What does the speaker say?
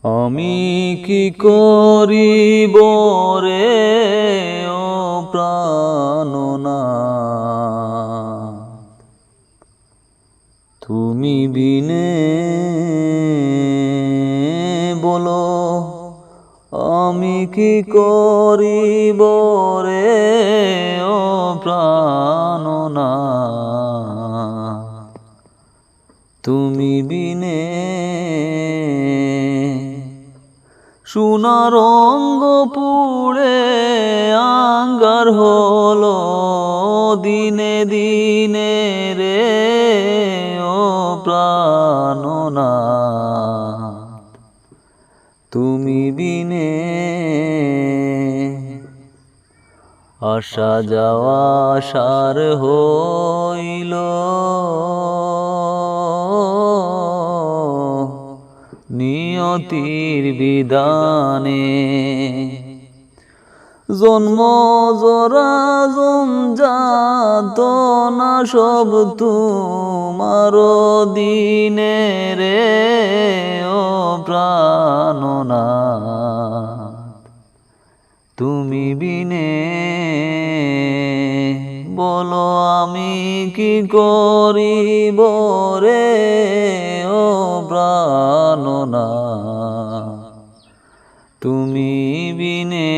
আমি কি করিব রে ও প্রাণনাথ, তুমি বিনে বলো আমি কি করিব রে ও প্রাণনাথ, তুমি বিনে। সোনার রঙ্গ পুড়ে আঙ্গার হলো দিনে দিনে রে ও প্রাণনাথ, তুমি বিনে। আসা যাওয়া সার হইল নিয়তির বিধানে, জন্ম জরা যাতনা সব তোমার দিনে রে ও প্রাণনাথ, তুমি বিনে বলো আমি কি করিব রে ও প্রাণনাথ, তুমি বিনে।